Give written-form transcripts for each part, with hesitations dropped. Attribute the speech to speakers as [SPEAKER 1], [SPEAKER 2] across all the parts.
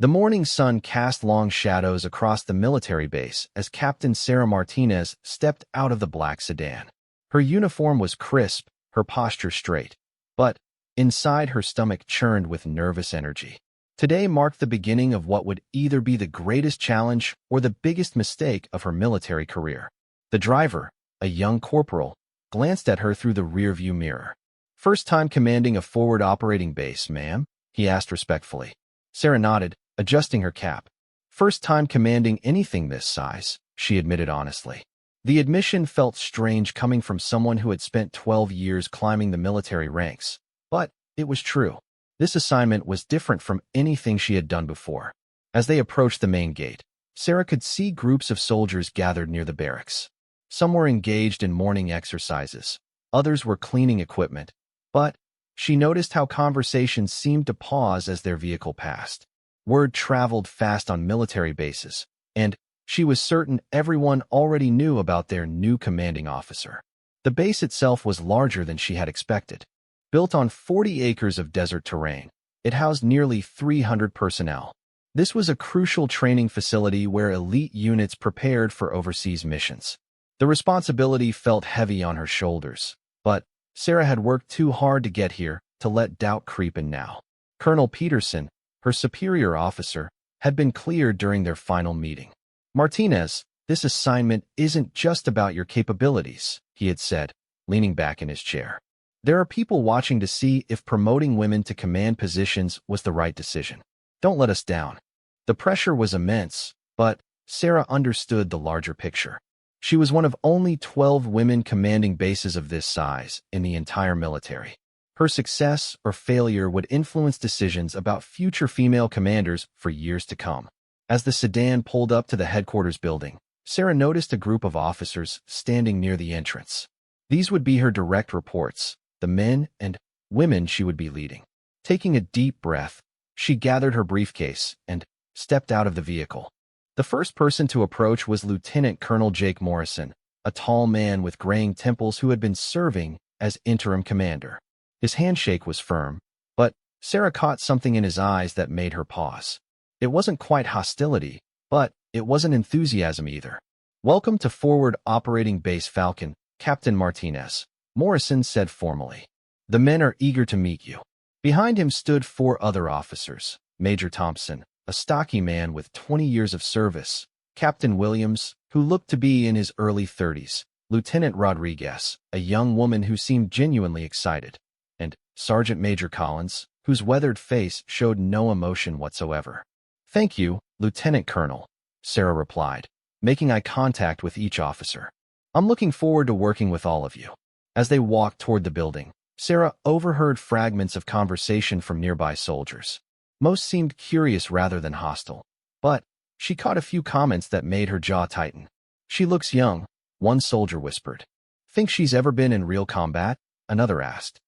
[SPEAKER 1] The morning sun cast long shadows across the military base as Captain Sarah Martinez stepped out of the black sedan. Her uniform was crisp, her posture straight, but inside her stomach churned with nervous energy. Today marked the beginning of what would either be the greatest challenge or the biggest mistake of her military career. The driver, a young corporal, glanced at her through the rearview mirror. "First time commanding a forward operating base, ma'am?" he asked respectfully. Sarah nodded, adjusting her cap. "First time commanding anything this size," she admitted honestly. The admission felt strange coming from someone who had spent 12 years climbing the military ranks, but it was true. This assignment was different from anything she had done before. As they approached the main gate, Sarah could see groups of soldiers gathered near the barracks. Some were engaged in morning exercises, others were cleaning equipment, but she noticed how conversations seemed to pause as their vehicle passed. Word traveled fast on military bases, and she was certain everyone already knew about their new commanding officer. The base itself was larger than she had expected. Built on 40 acres of desert terrain, it housed nearly 300 personnel. This was a crucial training facility where elite units prepared for overseas missions. The responsibility felt heavy on her shoulders, but Sarah had worked too hard to get here to let doubt creep in now. Colonel Peterson, her superior officer, had been cleared during their final meeting. "Martinez, this assignment isn't just about your capabilities," he had said, leaning back in his chair. "There are people watching to see if promoting women to command positions was the right decision. Don't let us down." The pressure was immense, but Sarah understood the larger picture. She was one of only 12 women commanding bases of this size in the entire military. Her success or failure would influence decisions about future female commanders for years to come. As the sedan pulled up to the headquarters building, Sarah noticed a group of officers standing near the entrance. These would be her direct reports, the men and women she would be leading. Taking a deep breath, she gathered her briefcase and stepped out of the vehicle. The first person to approach was Lieutenant Colonel Jake Morrison, a tall man with graying temples who had been serving as interim commander. His handshake was firm, but Sarah caught something in his eyes that made her pause. It wasn't quite hostility, but it wasn't enthusiasm either. "Welcome to Forward Operating Base Falcon, Captain Martinez," Morrison said formally. "The men are eager to meet you." Behind him stood 4 other officers: Major Thompson, a stocky man with 20 years of service; Captain Williams, who looked to be in his early 30s; Lieutenant Rodriguez, a young woman who seemed genuinely excited; and Sergeant Major Collins, whose weathered face showed no emotion whatsoever. "Thank you, Lieutenant Colonel," Sarah replied, making eye contact with each officer. "I'm looking forward to working with all of you." As they walked toward the building, Sarah overheard fragments of conversation from nearby soldiers. Most seemed curious rather than hostile, but she caught a few comments that made her jaw tighten. "She looks young," one soldier whispered. "Think she's ever been in real combat?" another asked.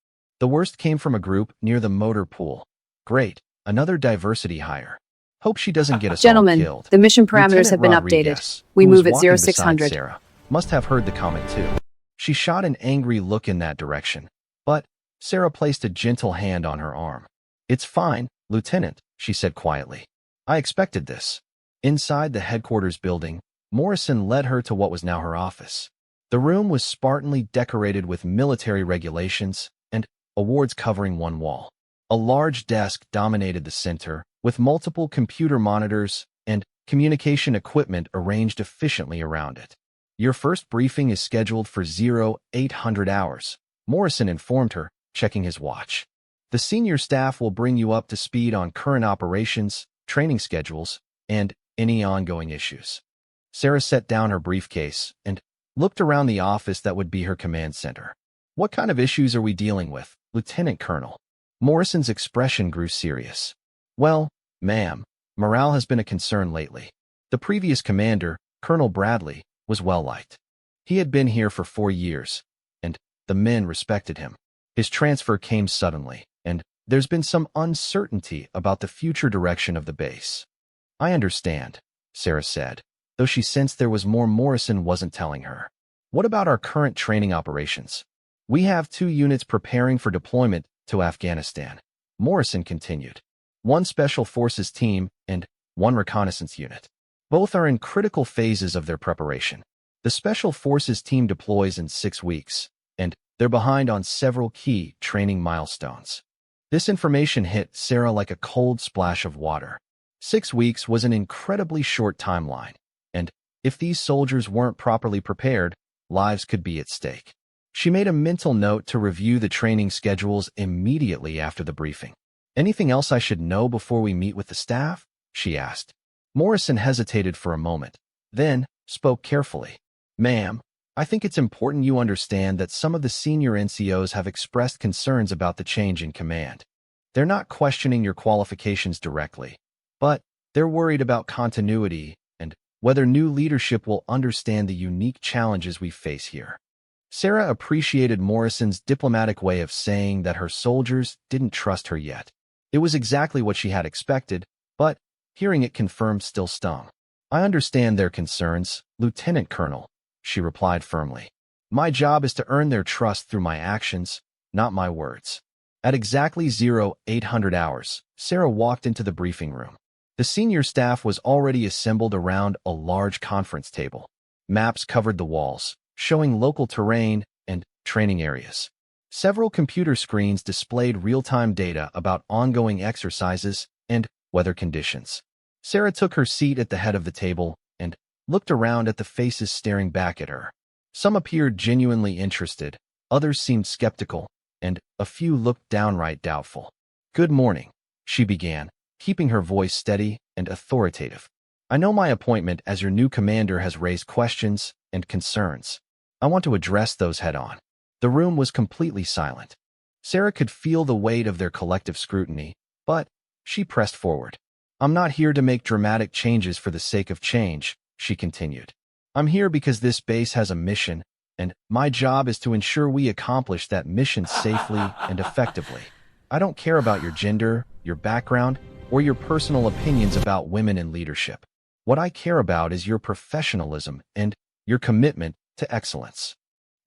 [SPEAKER 1] The worst came from a group near the motor pool. "Great, another diversity hire. Hope she doesn't get us all
[SPEAKER 2] Gentlemen,
[SPEAKER 1] killed."
[SPEAKER 2] the mission parameters
[SPEAKER 1] Lieutenant
[SPEAKER 2] have been
[SPEAKER 1] Rodriguez,
[SPEAKER 2] updated. We
[SPEAKER 1] who was
[SPEAKER 2] move at
[SPEAKER 1] walking beside
[SPEAKER 2] 0600.
[SPEAKER 1] Sarah, must have heard the comment too. She shot an angry look in that direction, but Sarah placed a gentle hand on her arm. "It's fine, Lieutenant," she said quietly. "I expected this." Inside the headquarters building, Morrison led her to what was now her office. The room was spartanly decorated with military regulations and awards covering one wall. A large desk dominated the center, with multiple computer monitors and communication equipment arranged efficiently around it. "Your first briefing is scheduled for 0800 hours, Morrison informed her, checking his watch. "The senior staff will bring you up to speed on current operations, training schedules, and any ongoing issues." Sarah set down her briefcase and looked around the office that would be her command center. "What kind of issues are we dealing with, Lieutenant Colonel?" Morrison's expression grew serious. "Well, ma'am, morale has been a concern lately. The previous commander, Colonel Bradley, was well-liked. He had been here for 4 years, and the men respected him. His transfer came suddenly, and there's been some uncertainty about the future direction of the base." "I understand," Sarah said, though she sensed there was more Morrison wasn't telling her. "What about our current training operations?" "We have 2 units preparing for deployment to Afghanistan," Morrison continued. one Special Forces team, and one reconnaissance unit. Both are in critical phases of their preparation. The Special Forces team deploys in 6 weeks, and they're behind on several key training milestones. This information hit Sarah like a cold splash of water. 6 weeks was an incredibly short timeline, and if these soldiers weren't properly prepared, lives could be at stake. She made a mental note to review the training schedules immediately after the briefing. "Anything else I should know before we meet with the staff?" she asked. Morrison hesitated for a moment, then spoke carefully. "Ma'am, I think it's important you understand that some of the senior NCOs have expressed concerns about the change in command. They're not questioning your qualifications directly, but they're worried about continuity and whether new leadership will understand the unique challenges we face here." Sarah appreciated Morrison's diplomatic way of saying that her soldiers didn't trust her yet. It was exactly what she had expected, but hearing it confirmed still stung. "I understand their concerns, Lieutenant Colonel," she replied firmly. "My job is to earn their trust through my actions, not my words." At exactly 0800 hours, Sarah walked into the briefing room. The senior staff was already assembled around a large conference table. Maps covered the walls, showing local terrain and training areas. Several computer screens displayed real-time data about ongoing exercises and weather conditions. Sarah took her seat at the head of the table and looked around at the faces staring back at her. Some appeared genuinely interested, others seemed skeptical, and a few looked downright doubtful. "Good morning," she began, keeping her voice steady and authoritative. "I know my appointment as your new commander has raised questions and concerns. I want to address those head-on." The room was completely silent. Sarah could feel the weight of their collective scrutiny, but she pressed forward. "I'm not here to make dramatic changes for the sake of change," she continued. "I'm here because this base has a mission, and my job is to ensure we accomplish that mission safely and effectively. I don't care about your gender, your background, or your personal opinions about women in leadership. What I care about is your professionalism and your commitment to excellence."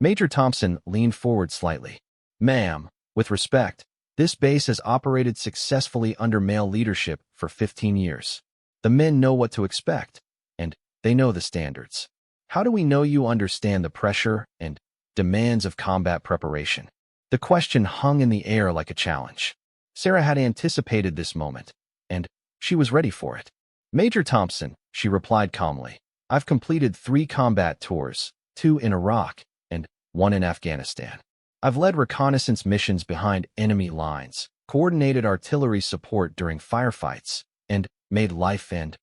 [SPEAKER 1] Major Thompson leaned forward slightly. "Ma'am, with respect, this base has operated successfully under male leadership for 15 years. The men know what to expect, and they know the standards. How do we know you understand the pressure and demands of combat preparation?" The question hung in the air like a challenge. Sarah had anticipated this moment, and she was ready for it. "Major Thompson," she replied calmly, "I've completed 3 combat tours, 2 in Iraq and 1 in Afghanistan. I've led reconnaissance missions behind enemy lines, coordinated artillery support during firefights, and made life and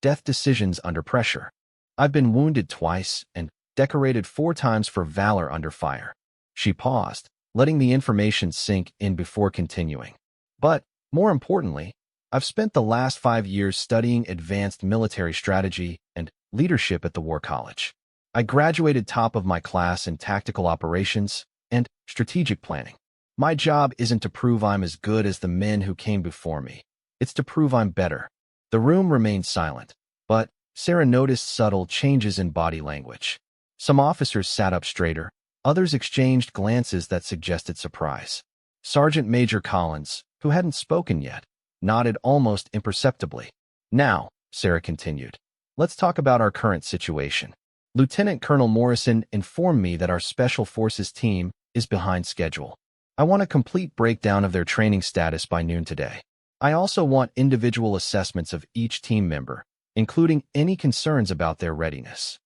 [SPEAKER 1] death decisions under pressure. I've been wounded twice and decorated 4 times for valor under fire." She paused, letting the information sink in before continuing. "But, more importantly, I've spent the last 5 years studying advanced military strategy and leadership at the War College. I graduated top of my class in tactical operations and strategic planning. My job isn't to prove I'm as good as the men who came before me. It's to prove I'm better." The room remained silent, but Sarah noticed subtle changes in body language. Some officers sat up straighter, others exchanged glances that suggested surprise. Sergeant Major Collins, who hadn't spoken yet, nodded almost imperceptibly. "Now," Sarah continued, "let's talk about our current situation. Lieutenant Colonel Morrison informed me that our Special Forces team is behind schedule. I want a complete breakdown of their training status by noon today. I also want individual assessments of each team member, including any concerns about their readiness."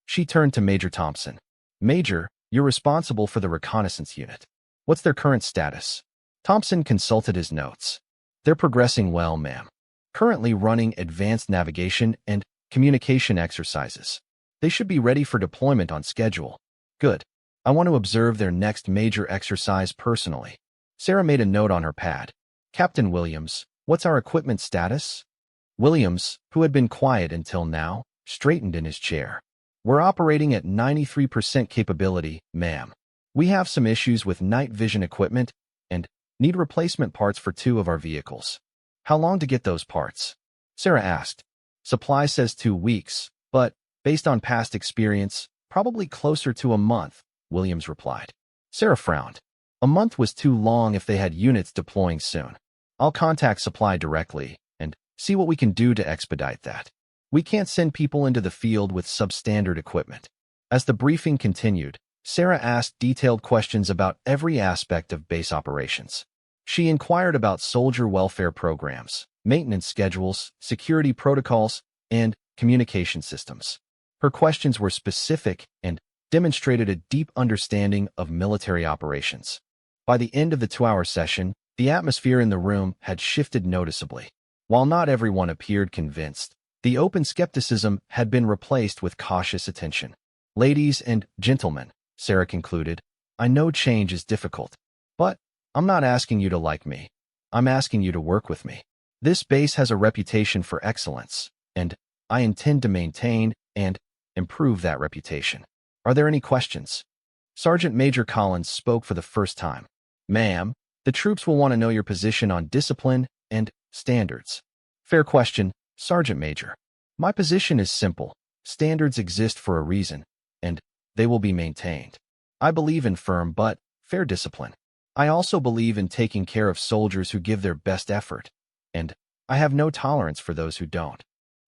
[SPEAKER 1] She turned to Major Thompson. "Major, you're responsible for the reconnaissance unit. What's their current status?" Thompson consulted his notes. "They're progressing well, ma'am. Currently running advanced navigation and communication exercises. They should be ready for deployment on schedule." "Good. I want to observe their next major exercise personally." Sarah made a note on her pad. "Captain Williams, what's our equipment status?" Williams, who had been quiet until now, straightened in his chair. "We're operating at 93% capability, ma'am. We have some issues with night vision equipment and need replacement parts for 2 of our vehicles." "How long to get those parts?" Sarah asked. "Supply says 2 weeks, but based on past experience, probably closer to a month," Williams replied. Sarah frowned. A month was too long if they had units deploying soon. I'll contact supply directly and see what we can do to expedite that. We can't send people into the field with substandard equipment. As the briefing continued, Sarah asked detailed questions about every aspect of base operations. She inquired about soldier welfare programs, maintenance schedules, security protocols, and communication systems. Her questions were specific and demonstrated a deep understanding of military operations. By the end of the 2-hour session, the atmosphere in the room had shifted noticeably. While not everyone appeared convinced, the open skepticism had been replaced with cautious attention. Ladies and gentlemen, Sarah concluded, I know change is difficult, but I'm not asking you to like me. I'm asking you to work with me. This base has a reputation for excellence, and I intend to maintain and improve that reputation. Are there any questions? Sergeant Major Collins spoke for the first time. Ma'am, the troops will want to know your position on discipline and standards. Fair question, Sergeant Major. My position is simple. Standards exist for a reason, and they will be maintained. I believe in firm but fair discipline. I also believe in taking care of soldiers who give their best effort, and I have no tolerance for those who don't.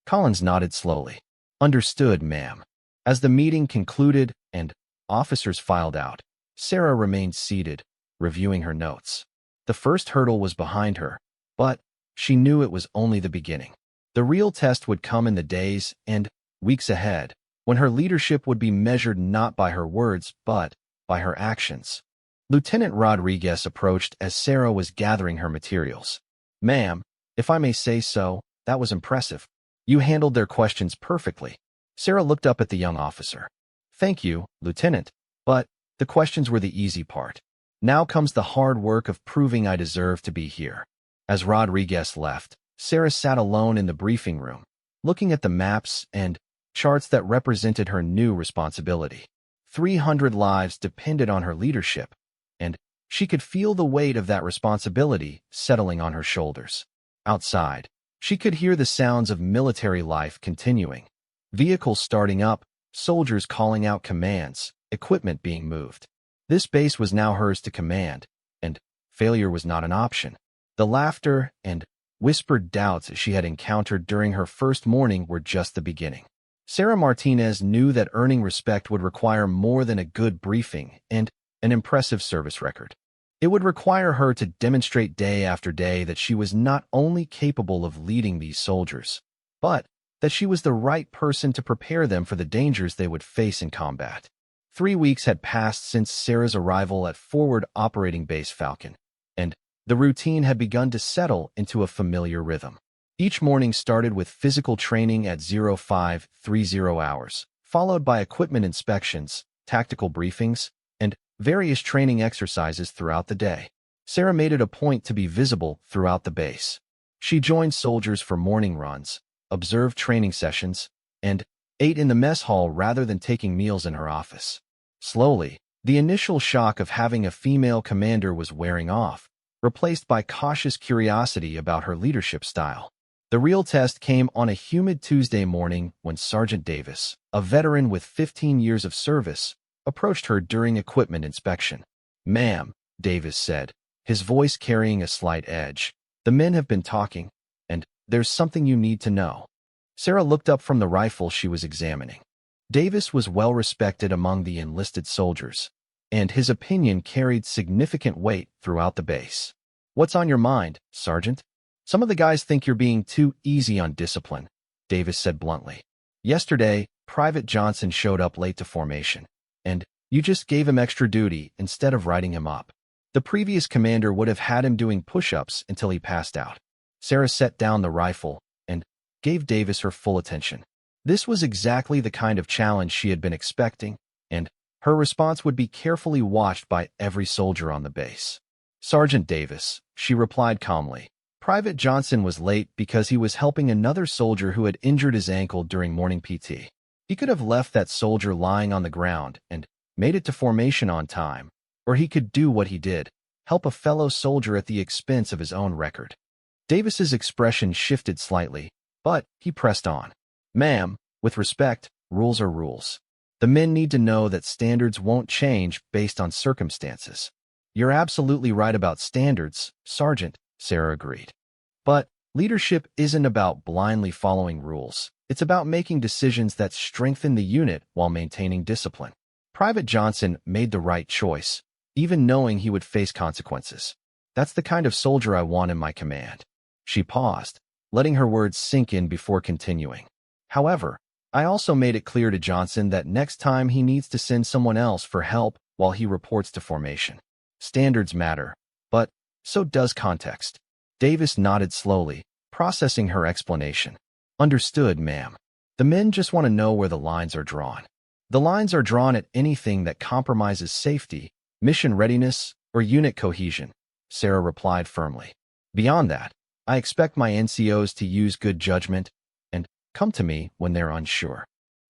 [SPEAKER 1] Collins nodded slowly. Understood, ma'am. As the meeting concluded and officers filed out, Sarah remained seated, reviewing her notes. The first hurdle was behind her, but she knew it was only the beginning. The real test would come in the days and weeks ahead, when her leadership would be measured not by her words, but by her actions. Lieutenant Rodriguez approached as Sarah was gathering her materials. Ma'am, if I may say so, that was impressive. You handled their questions perfectly. Sarah looked up at the young officer. Thank you, Lieutenant, but the questions were the easy part. Now comes the hard work of proving I deserve to be here. As Rodriguez left, Sarah sat alone in the briefing room, looking at the maps and charts that represented her new responsibility. 300 lives depended on her leadership, and she could feel the weight of that responsibility settling on her shoulders. Outside, she could hear the sounds of military life continuing. Vehicles starting up, soldiers calling out commands, equipment being moved. This base was now hers to command, and failure was not an option. The laughter and whispered doubts she had encountered during her first morning were just the beginning. Sarah Martinez knew that earning respect would require more than a good briefing and an impressive service record. It would require her to demonstrate day after day that she was not only capable of leading these soldiers, but that she was the right person to prepare them for the dangers they would face in combat. 3 weeks had passed since Sarah's arrival at Forward Operating Base Falcon, and the routine had begun to settle into a familiar rhythm. Each morning started with physical training at 0530 hours, followed by equipment inspections, tactical briefings, and various training exercises throughout the day. Sarah made it a point to be visible throughout the base. She joined soldiers for morning runs, observed training sessions, and ate in the mess hall rather than taking meals in her office. Slowly, the initial shock of having a female commander was wearing off, replaced by cautious curiosity about her leadership style. The real test came on a humid Tuesday morning when Sergeant Davis, a veteran with 15 years of service, approached her during equipment inspection. Ma'am, Davis said, his voice carrying a slight edge, the men have been talking, and there's something you need to know. Sarah looked up from the rifle she was examining. Davis was well respected among the enlisted soldiers, and his opinion carried significant weight throughout the base. What's on your mind, Sergeant? Some of the guys think you're being too easy on discipline, Davis said bluntly. Yesterday, Private Johnson showed up late to formation, and you just gave him extra duty instead of writing him up. The previous commander would have had him doing push-ups until he passed out. Sarah set down the rifle and gave Davis her full attention. This was exactly the kind of challenge she had been expecting, and her response would be carefully watched by every soldier on the base. Sergeant Davis, she replied calmly. Private Johnson was late because he was helping another soldier who had injured his ankle during morning PT. He could have left that soldier lying on the ground and made it to formation on time, or he could do what he did, help a fellow soldier at the expense of his own record. Davis's expression shifted slightly, but he pressed on. Ma'am, with respect, rules are rules. The men need to know that standards won't change based on circumstances. You're absolutely right about standards, Sergeant, Sarah agreed. But leadership isn't about blindly following rules. It's about making decisions that strengthen the unit while maintaining discipline. Private Johnson made the right choice, even knowing he would face consequences. That's the kind of soldier I want in my command. She paused, letting her words sink in before continuing. However, I also made it clear to Johnson that next time he needs to send someone else for help while he reports to formation. Standards matter, but so does context. Davis nodded slowly, processing her explanation. Understood, ma'am. The men just want to know where the lines are drawn. The lines are drawn at anything that compromises safety, mission readiness, or unit cohesion, Sarah replied firmly. Beyond that, I expect my NCOs to use good judgment and come to me when they're unsure.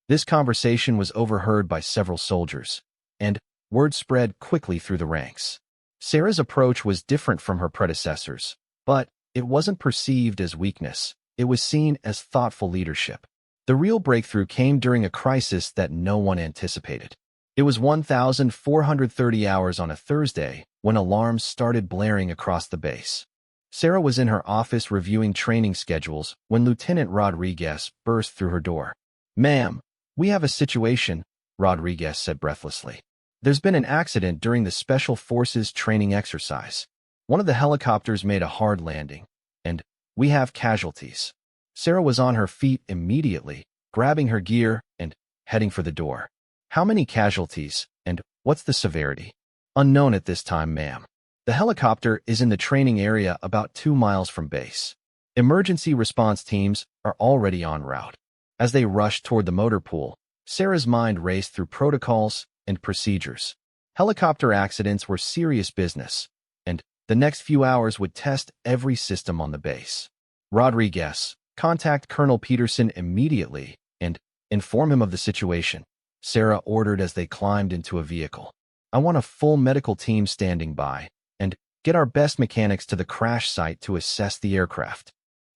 [SPEAKER 1] This conversation was overheard by several soldiers, and word spread quickly through the ranks. Sarah's approach was different from her predecessors, but it wasn't perceived as weakness. It was seen as thoughtful leadership. The real breakthrough came during a crisis that no one anticipated. It was 1,430 hours on a Thursday when alarms started blaring across the base. Sarah was in her office reviewing training schedules when Lieutenant Rodriguez burst through her door. "Ma'am, we have a situation," Rodriguez said breathlessly. "There's been an accident during the Special Forces training exercise. One of the helicopters made a hard landing, and we have casualties." Sarah was on her feet immediately, grabbing her gear and heading for the door. "How many casualties, and what's the severity?" "Unknown at this time, ma'am. The helicopter is in the training area about 2 miles from base. Emergency response teams are already en route." As they rushed toward the motor pool, Sarah's mind raced through protocols and procedures. Helicopter accidents were serious business, and the next few hours would test every system on the base. "Rodriguez, contact Colonel Peterson immediately and inform him of the situation," Sarah ordered as they climbed into a vehicle. "I want a full medical team standing by, and get our best mechanics to the crash site to assess the aircraft."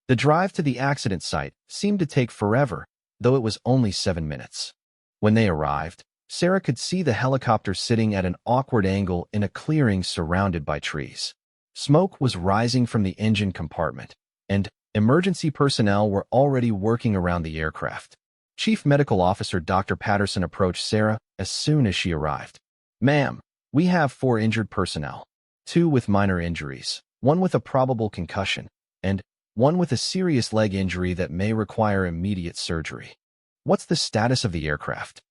[SPEAKER 1] The drive to the accident site seemed to take forever, though it was only 7 minutes. When they arrived, Sarah could see the helicopter sitting at an awkward angle in a clearing surrounded by trees. Smoke was rising from the engine compartment, and emergency personnel were already working around the aircraft. Chief Medical Officer Dr. Patterson approached Sarah as soon as she arrived. "Ma'am, we have 4 injured personnel, 2 with minor injuries, 1 with a probable concussion, and 1 with a serious leg injury that may require immediate surgery." "What's the status of the aircraft?"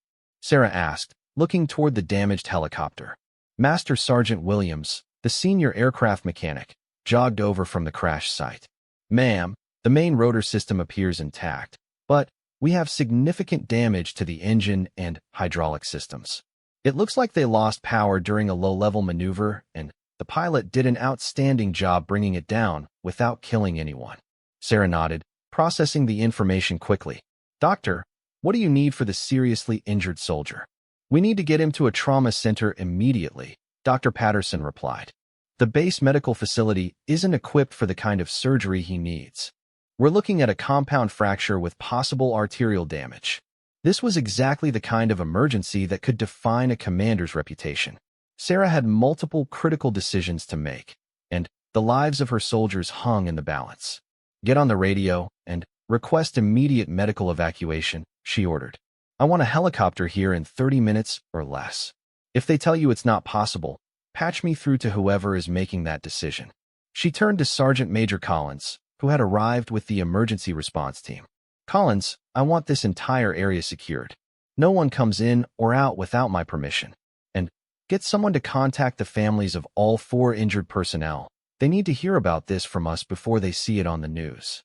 [SPEAKER 1] Sarah asked, looking toward the damaged helicopter. Master Sergeant Williams, the senior aircraft mechanic, jogged over from the crash site. "Ma'am, the main rotor system appears intact, but we have significant damage to the engine and hydraulic systems. It looks like they lost power during a low-level maneuver, and the pilot did an outstanding job bringing it down without killing anyone." Sarah nodded, processing the information quickly. "Doctor, what do you need for the seriously injured soldier?" "We need to get him to a trauma center immediately," Dr. Patterson replied. "The base medical facility isn't equipped for the kind of surgery he needs. We're looking at a compound fracture with possible arterial damage." This was exactly the kind of emergency that could define a commander's reputation. Sarah had multiple critical decisions to make, and the lives of her soldiers hung in the balance. "Get on the radio and request immediate medical evacuation," she ordered. "I want a helicopter here in 30 minutes or less. If they tell you it's not possible, patch me through to whoever is making that decision." She turned to Sergeant Major Collins, who had arrived with the emergency response team. "Collins, I want this entire area secured. No one comes in or out without my permission. And get someone to contact the families of all 4 injured personnel. They need to hear about this from us before they see it on the news."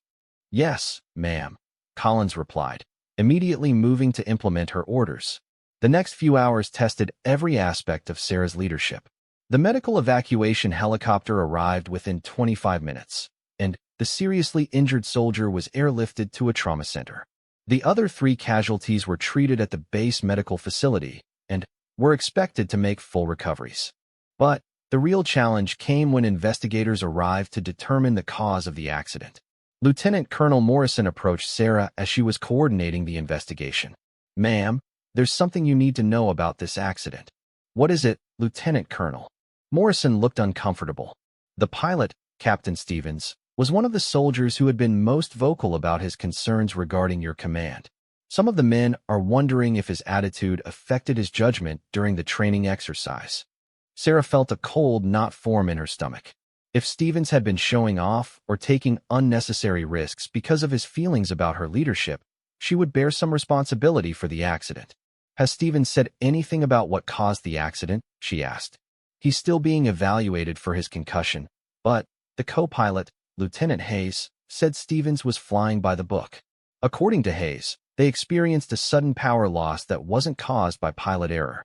[SPEAKER 1] "Yes, ma'am," Collins replied, immediately moving to implement her orders. The next few hours tested every aspect of Sarah's leadership. The medical evacuation helicopter arrived within 25 minutes, and the seriously injured soldier was airlifted to a trauma center. The other 3 casualties were treated at the base medical facility and were expected to make full recoveries. But the real challenge came when investigators arrived to determine the cause of the accident. Lieutenant Colonel Morrison approached Sarah as she was coordinating the investigation. "Ma'am, there's something you need to know about this accident." "What is it, Lieutenant Colonel?" Morrison looked uncomfortable. "The pilot, Captain Stevens, was one of the soldiers who had been most vocal about his concerns regarding your command. Some of the men are wondering if his attitude affected his judgment during the training exercise. Sarah felt a cold knot form in her stomach. If Stevens had been showing off or taking unnecessary risks because of his feelings about her leadership, she would bear some responsibility for the accident. Has Stevens said anything about what caused the accident? She asked. He's still being evaluated for his concussion, but the co-pilot, Lieutenant Hayes, said Stevens was flying by the book. According to Hayes, they experienced a sudden power loss that wasn't caused by pilot error.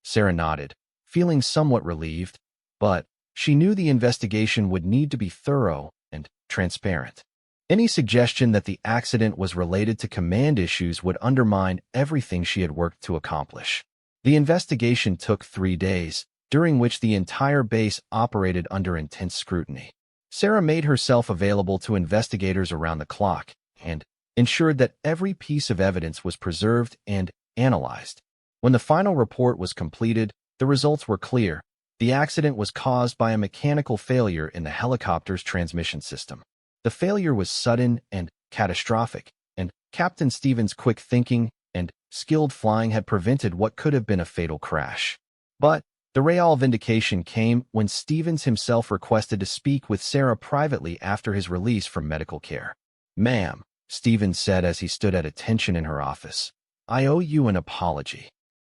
[SPEAKER 1] Sarah nodded, feeling somewhat relieved, but she knew the investigation would need to be thorough and transparent. Any suggestion that the accident was related to command issues would undermine everything she had worked to accomplish. The investigation took 3 days, during which the entire base operated under intense scrutiny. Sarah made herself available to investigators around the clock and ensured that every piece of evidence was preserved and analyzed. When the final report was completed, the results were clear. The accident was caused by a mechanical failure in the helicopter's transmission system. The failure was sudden and catastrophic, and Captain Stevens' quick thinking and skilled flying had prevented what could have been a fatal crash. But the real vindication came when Stevens himself requested to speak with Sarah privately after his release from medical care. "Ma'am," Stevens said as he stood at attention in her office, "I owe you an apology."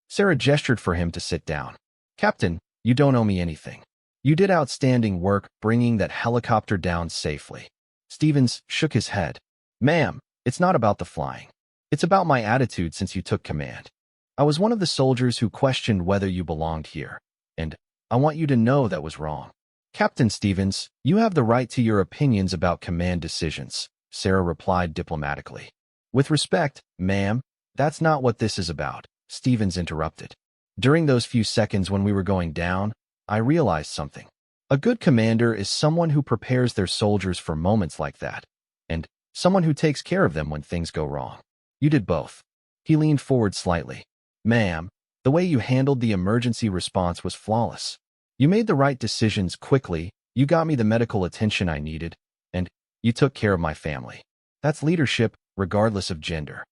[SPEAKER 1] Sarah gestured for him to sit down. "Captain, you don't owe me anything. You did outstanding work bringing that helicopter down safely." Stevens shook his head. "Ma'am, it's not about the flying. It's about my attitude since you took command. I was one of the soldiers who questioned whether you belonged here, and I want you to know that was wrong." "Captain Stevens, you have the right to your opinions about command decisions," Sarah replied diplomatically. "With respect, ma'am, that's not what this is about," Stevens interrupted. "During those few seconds when we were going down, I realized something. A good commander is someone who prepares their soldiers for moments like that, and someone who takes care of them when things go wrong. You did both." He leaned forward slightly. "Ma'am, the way you handled the emergency response was flawless. You made the right decisions quickly, you got me the medical attention I needed, and you took care of my family. That's leadership, regardless of gender."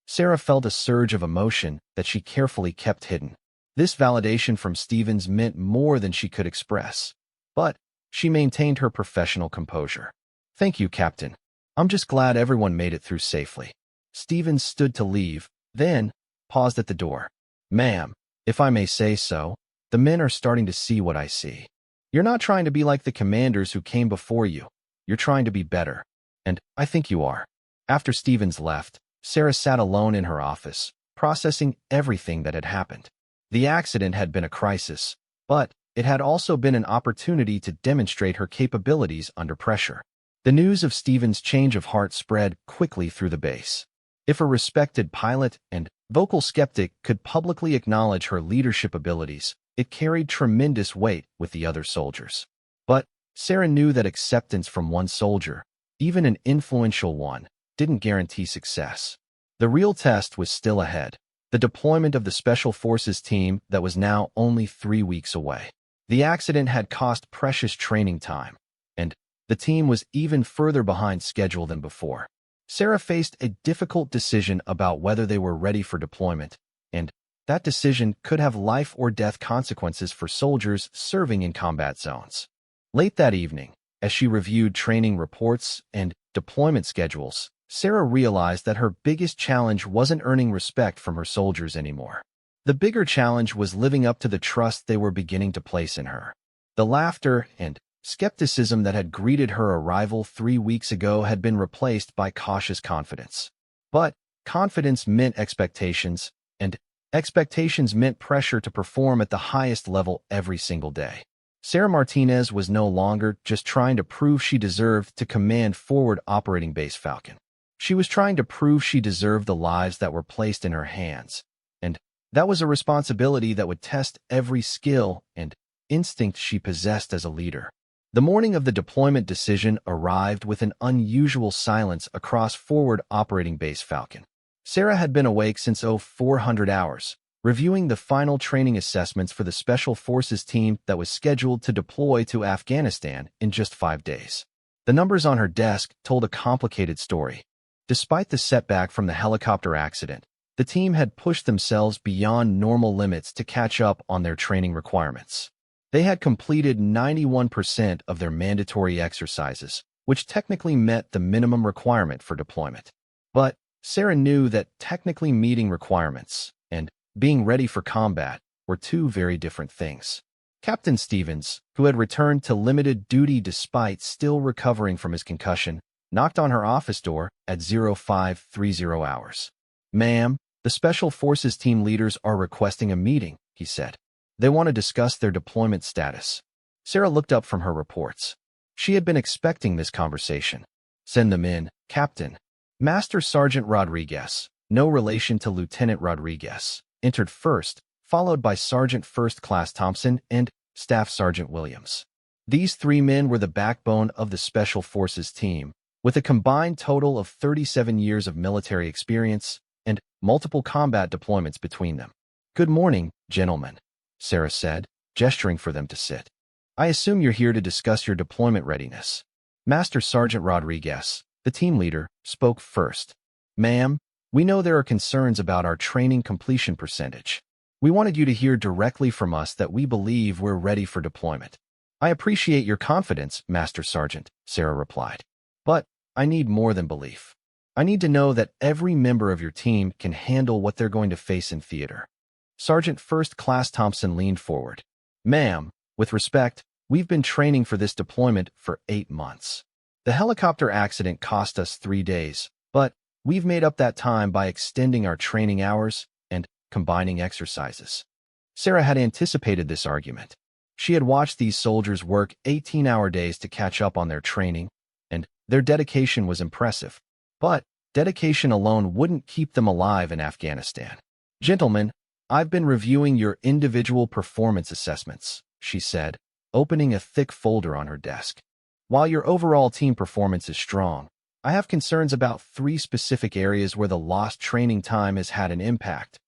[SPEAKER 1] Sarah felt a surge of emotion that she carefully kept hidden. This validation from Stevens meant more than she could express. But she maintained her professional composure. "Thank you, Captain. I'm just glad everyone made it through safely." Stevens stood to leave, then paused at the door. "Ma'am, if I may say so, the men are starting to see what I see. You're not trying to be like the commanders who came before you. You're trying to be better. And I think you are." After Stevens left, Sarah sat alone in her office, processing everything that had happened. The accident had been a crisis, but it had also been an opportunity to demonstrate her capabilities under pressure. The news of Stevens' change of heart spread quickly through the base. If a respected pilot and vocal skeptic could publicly acknowledge her leadership abilities, it carried tremendous weight with the other soldiers. But Sarah knew that acceptance from one soldier, even an influential one, didn't guarantee success. The real test was still ahead, the deployment of the Special Forces team that was now only 3 weeks away. The accident had cost precious training time, and the team was even further behind schedule than before. Sarah faced a difficult decision about whether they were ready for deployment, and that decision could have life or death consequences for soldiers serving in combat zones. Late that evening, as she reviewed training reports and deployment schedules, Sarah realized that her biggest challenge wasn't earning respect from her soldiers anymore. The bigger challenge was living up to the trust they were beginning to place in her. The laughter and skepticism that had greeted her arrival 3 weeks ago had been replaced by cautious confidence. But confidence meant expectations, and expectations meant pressure to perform at the highest level every single day. Sarah Martinez was no longer just trying to prove she deserved to command Forward Operating Base Falcon. She was trying to prove she deserved the lives that were placed in her hands, and that was a responsibility that would test every skill and instinct she possessed as a leader. The morning of the deployment decision arrived with an unusual silence across Forward Operating Base Falcon. Sarah had been awake since 0400 hours, reviewing the final training assessments for the Special Forces team that was scheduled to deploy to Afghanistan in just 5 days. The numbers on her desk told a complicated story. Despite the setback from the helicopter accident, the team had pushed themselves beyond normal limits to catch up on their training requirements. They had completed 91% of their mandatory exercises, which technically met the minimum requirement for deployment. But Sarah knew that technically meeting requirements and being ready for combat were two very different things. Captain Stevens, who had returned to limited duty despite still recovering from his concussion, knocked on her office door at 0530 hours. "Ma'am, the Special Forces team leaders are requesting a meeting," he said. "They want to discuss their deployment status." Sarah looked up from her reports. She had been expecting this conversation. "Send them in, Captain." Master Sergeant Rodriguez, no relation to Lieutenant Rodriguez, entered first, followed by Sergeant First Class Thompson and Staff Sergeant Williams. These three men were the backbone of the Special Forces team, with a combined total of 37 years of military experience and multiple combat deployments between them. "Good morning, gentlemen," Sarah said, gesturing for them to sit. "I assume you're here to discuss your deployment readiness." Master Sergeant Rodriguez, the team leader, spoke first. "Ma'am, we know there are concerns about our training completion percentage. We wanted you to hear directly from us that we believe we're ready for deployment." "I appreciate your confidence, Master Sergeant," Sarah replied. "But I need more than belief. I need to know that every member of your team can handle what they're going to face in theater." Sergeant First Class Thompson leaned forward. "Ma'am, with respect, we've been training for this deployment for 8 months. The helicopter accident cost us 3 days, but we've made up that time by extending our training hours and combining exercises." Sarah had anticipated this argument. She had watched these soldiers work 18-hour days to catch up on their training, and their dedication was impressive. But dedication alone wouldn't keep them alive in Afghanistan. "Gentlemen, I've been reviewing your individual performance assessments," she said, opening a thick folder on her desk. "While your overall team performance is strong, I have concerns about 3 specific areas where the lost training time has had an impact."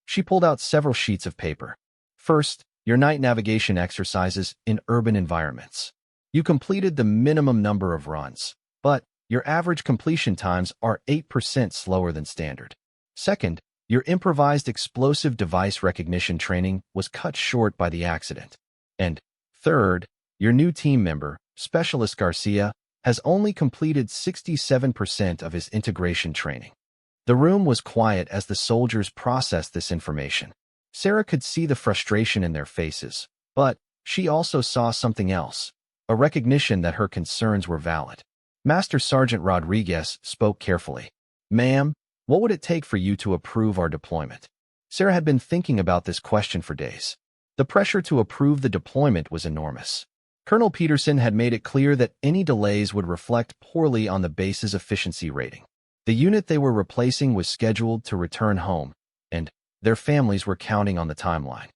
[SPEAKER 1] She pulled out several sheets of paper. "First, your night navigation exercises in urban environments. You completed the minimum number of runs, but your average completion times are 8% slower than standard. Second, your improvised explosive device recognition training was cut short by the accident. And third, your new team member, Specialist Garcia, has only completed 67% of his integration training." The room was quiet as the soldiers processed this information. Sarah could see the frustration in their faces, but she also saw something else, a recognition that her concerns were valid. Master Sergeant Rodriguez spoke carefully. "Ma'am, what would it take for you to approve our deployment?" Sarah had been thinking about this question for days. The pressure to approve the deployment was enormous. Colonel Peterson had made it clear that any delays would reflect poorly on the base's efficiency rating. The unit they were replacing was scheduled to return home, and their families were counting on the timeline.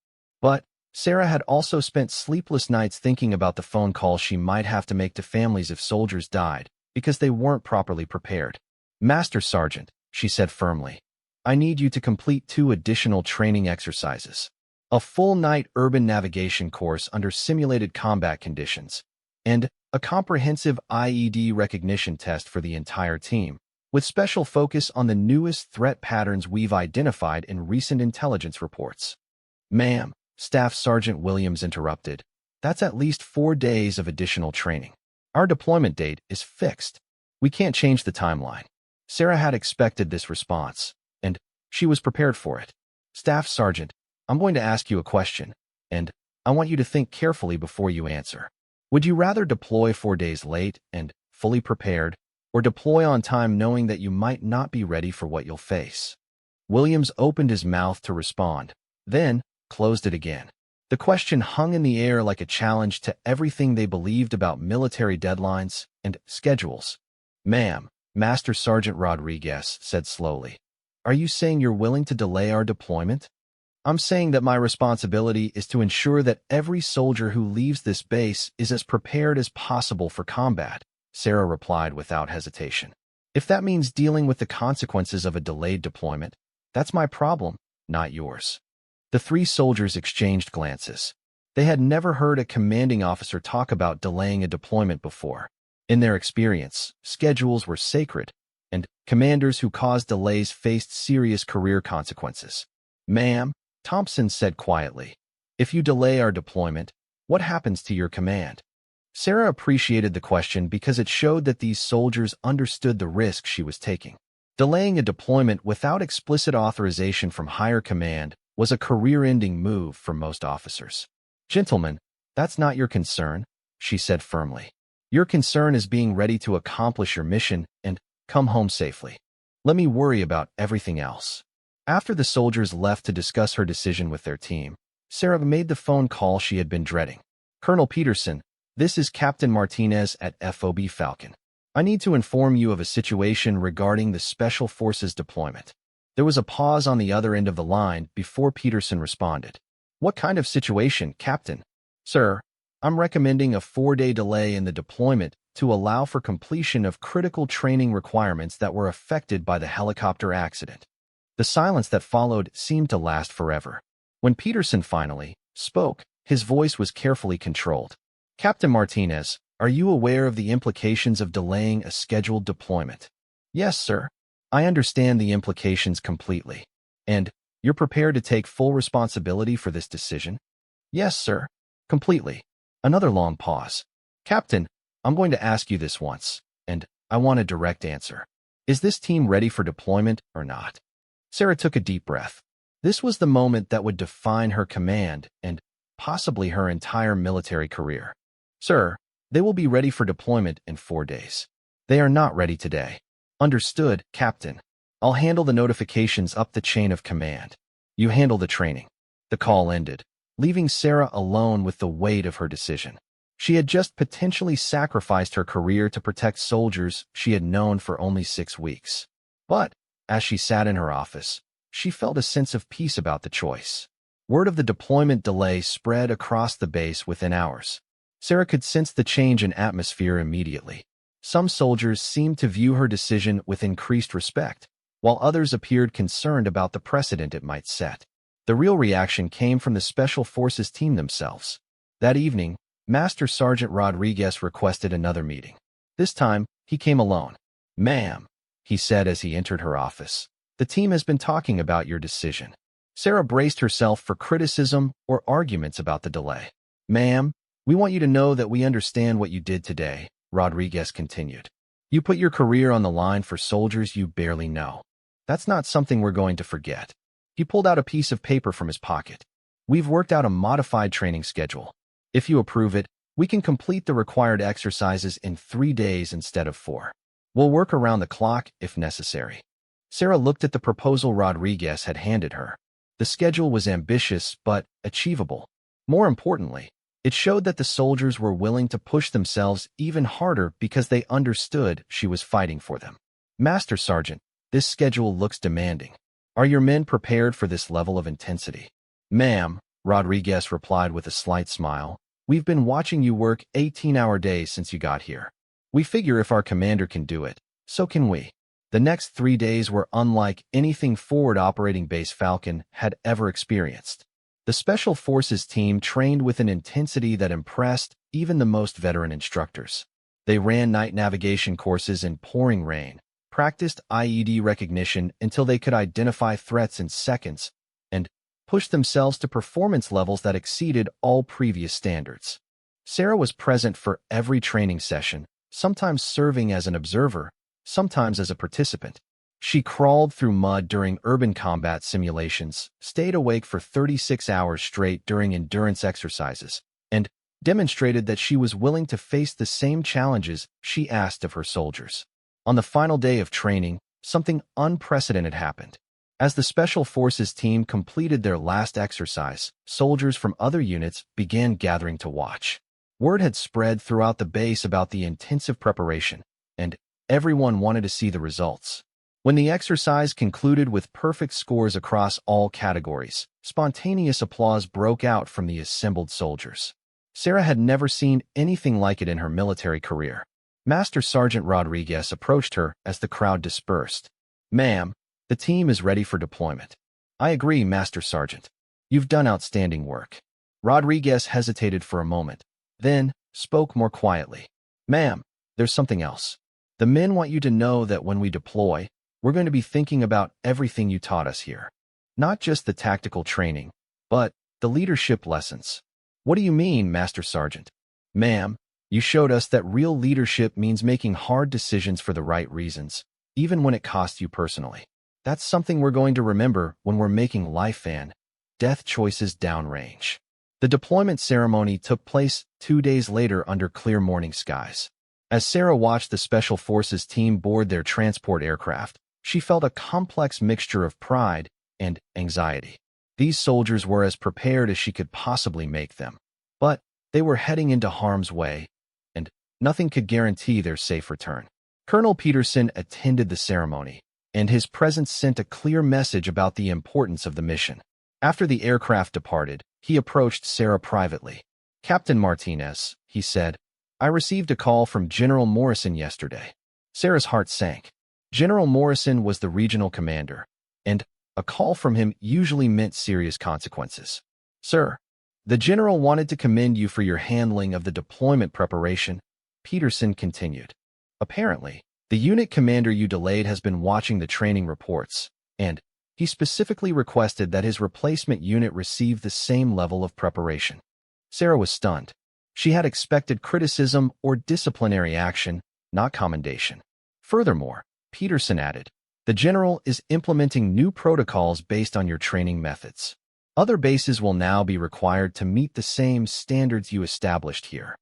[SPEAKER 1] But Sarah had also spent sleepless nights thinking about the phone calls she might have to make to families if soldiers died, because they weren't properly prepared. "Master Sergeant," she said firmly, "I need you to complete 2 additional training exercises. A full night urban navigation course under simulated combat conditions, and a comprehensive IED recognition test for the entire team, with special focus on the newest threat patterns we've identified in recent intelligence reports." "Ma'am," Staff Sergeant Williams interrupted, "that's at least 4 days of additional training. Our deployment date is fixed. We can't change the timeline." Sarah had expected this response, and she was prepared for it. "Staff Sergeant, I'm going to ask you a question, and I want you to think carefully before you answer. Would you rather deploy 4 days late and fully prepared, or deploy on time knowing that you might not be ready for what you'll face?" Williams opened his mouth to respond, then closed it again. The question hung in the air like a challenge to everything they believed about military deadlines and schedules. "Ma'am," Master Sergeant Rodriguez said slowly, "are you saying you're willing to delay our deployment?" "I'm saying that my responsibility is to ensure that every soldier who leaves this base is as prepared as possible for combat," Sarah replied without hesitation. "If that means dealing with the consequences of a delayed deployment, that's my problem, not yours." The three soldiers exchanged glances. They had never heard a commanding officer talk about delaying a deployment before. In their experience, schedules were sacred, and commanders who caused delays faced serious career consequences. "Ma'am," Thompson said quietly, "if you delay our deployment, what happens to your command?" Sarah appreciated the question because it showed that these soldiers understood the risk she was taking. Delaying a deployment without explicit authorization from higher command was a career-ending move for most officers. "Gentlemen, that's not your concern," she said firmly. "Your concern is being ready to accomplish your mission and come home safely. Let me worry about everything else." After the soldiers left to discuss her decision with their team, Sarah made the phone call she had been dreading. "Colonel Peterson, this is Captain Martinez at FOB Falcon. I need to inform you of a situation regarding the Special Forces deployment." There was a pause on the other end of the line before Peterson responded. "What kind of situation, Captain?" "Sir, I'm recommending a 4-day delay in the deployment to allow for completion of critical training requirements that were affected by the helicopter accident." The silence that followed seemed to last forever. When Peterson finally spoke, his voice was carefully controlled. "Captain Martinez, are you aware of the implications of delaying a scheduled deployment?" "Yes, sir. I understand the implications completely." "And you're prepared to take full responsibility for this decision?" "Yes, sir. Completely." Another long pause. "Captain, I'm going to ask you this once, and I want a direct answer. Is this team ready for deployment or not?" Sarah took a deep breath. This was the moment that would define her command and possibly her entire military career. "Sir, they will be ready for deployment in 4 days. They are not ready today." "Understood, Captain. I'll handle the notifications up the chain of command. You handle the training." The call ended, leaving Sarah alone with the weight of her decision. She had just potentially sacrificed her career to protect soldiers she had known for only 6 weeks. But as she sat in her office, she felt a sense of peace about the choice. Word of the deployment delay spread across the base within hours. Sarah could sense the change in atmosphere immediately. Some soldiers seemed to view her decision with increased respect, while others appeared concerned about the precedent it might set. The real reaction came from the Special Forces team themselves. That evening, Master Sergeant Rodriguez requested another meeting. This time, he came alone. "Ma'am," he said as he entered her office, "the team has been talking about your decision." Sarah braced herself for criticism or arguments about the delay. "Ma'am, we want you to know that we understand what you did today," Rodriguez continued. "You put your career on the line for soldiers you barely know. That's not something we're going to forget." He pulled out a piece of paper from his pocket. "We've worked out a modified training schedule. If you approve it, we can complete the required exercises in 3 days instead of 4. We'll work around the clock if necessary." Sarah looked at the proposal Rodriguez had handed her. The schedule was ambitious but achievable. More importantly, it showed that the soldiers were willing to push themselves even harder because they understood she was fighting for them. "Master Sergeant, this schedule looks demanding. Are your men prepared for this level of intensity?" "Ma'am," Rodriguez replied with a slight smile, "we've been watching you work 18-hour days since you got here. We figure if our commander can do it, so can we." The next 3 days were unlike anything Forward Operating Base Falcon had ever experienced. The Special Forces team trained with an intensity that impressed even the most veteran instructors. They ran night navigation courses in pouring rain, practiced IED recognition until they could identify threats in seconds, and pushed themselves to performance levels that exceeded all previous standards. Sarah was present for every training session, sometimes serving as an observer, sometimes as a participant. She crawled through mud during urban combat simulations, stayed awake for 36 hours straight during endurance exercises, and demonstrated that she was willing to face the same challenges she asked of her soldiers. On the final day of training, something unprecedented happened. As the Special Forces team completed their last exercise, soldiers from other units began gathering to watch. Word had spread throughout the base about the intensive preparation, and everyone wanted to see the results. When the exercise concluded with perfect scores across all categories, spontaneous applause broke out from the assembled soldiers. Sarah had never seen anything like it in her military career. Master Sergeant Rodriguez approached her as the crowd dispersed. "Ma'am, the team is ready for deployment." "I agree, Master Sergeant. You've done outstanding work. Rodriguez hesitated for a moment, then spoke more quietly. Ma'am, there's something else. The men want you to know that when we deploy, we're going to be thinking about everything you taught us here. Not just the tactical training, but the leadership lessons. What do you mean, Master Sergeant? Ma'am, you showed us that real leadership means making hard decisions for the right reasons, even when it costs you personally. That's something we're going to remember when we're making life and death choices downrange. The deployment ceremony took place 2 days later under clear morning skies. As Sarah watched the Special Forces team board their transport aircraft, she felt a complex mixture of pride and anxiety. These soldiers were as prepared as she could possibly make them. But they were heading into harm's way, and nothing could guarantee their safe return. Colonel Peterson attended the ceremony, and his presence sent a clear message about the importance of the mission. After the aircraft departed, he approached Sarah privately. Captain Martinez, he said, I received a call from General Morrison yesterday. Sarah's heart sank. General Morrison was the regional commander, and a call from him usually meant serious consequences. Sir, the general wanted to commend you for your handling of the deployment preparation, Peterson continued. Apparently, the unit commander you delayed has been watching the training reports, and he specifically requested that his replacement unit receive the same level of preparation. Sarah was stunned. She had expected criticism or disciplinary action, not commendation. Furthermore, Peterson added, the general is implementing new protocols based on your training methods. Other bases will now be required to meet the same standards you established here.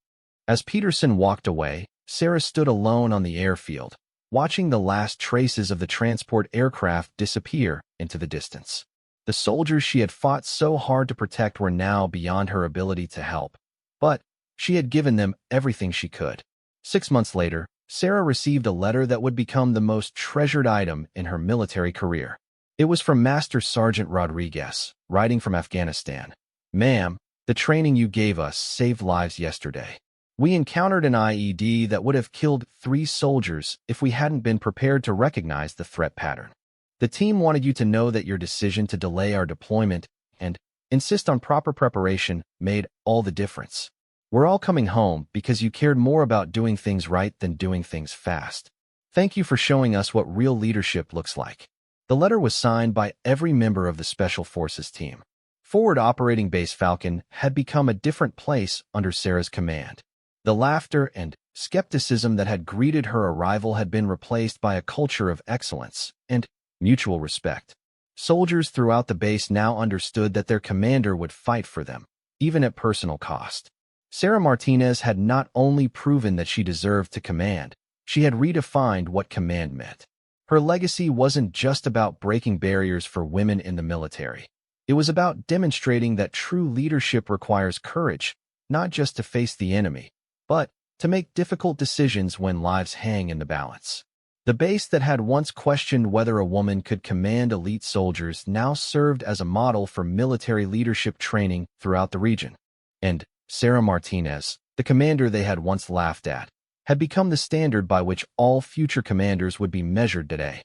[SPEAKER 1] As Peterson walked away, Sarah stood alone on the airfield, watching the last traces of the transport aircraft disappear into the distance. The soldiers she had fought so hard to protect were now beyond her ability to help, but she had given them everything she could. 6 months later, Sarah received a letter that would become the most treasured item in her military career. It was from Master Sergeant Rodriguez, writing from Afghanistan. Ma'am, the training you gave us saved lives yesterday. We encountered an IED that would have killed 3 soldiers if we hadn't been prepared to recognize the threat pattern. The team wanted you to know that your decision to delay our deployment and insist on proper preparation made all the difference. We're all coming home because you cared more about doing things right than doing things fast. Thank you for showing us what real leadership looks like. The letter was signed by every member of the Special Forces team. Forward Operating Base Falcon had become a different place under Sarah's command. The laughter and skepticism that had greeted her arrival had been replaced by a culture of excellence and mutual respect. Soldiers throughout the base now understood that their commander would fight for them, even at personal cost. Sarah Martinez had not only proven that she deserved to command, she had redefined what command meant. Her legacy wasn't just about breaking barriers for women in the military. It was about demonstrating that true leadership requires courage, not just to face the enemy, but to make difficult decisions when lives hang in the balance. The base that had once questioned whether a woman could command elite soldiers now served as a model for military leadership training throughout the region. And Sarah Martinez, the commander they had once laughed at, had become the standard by which all future commanders would be measured today.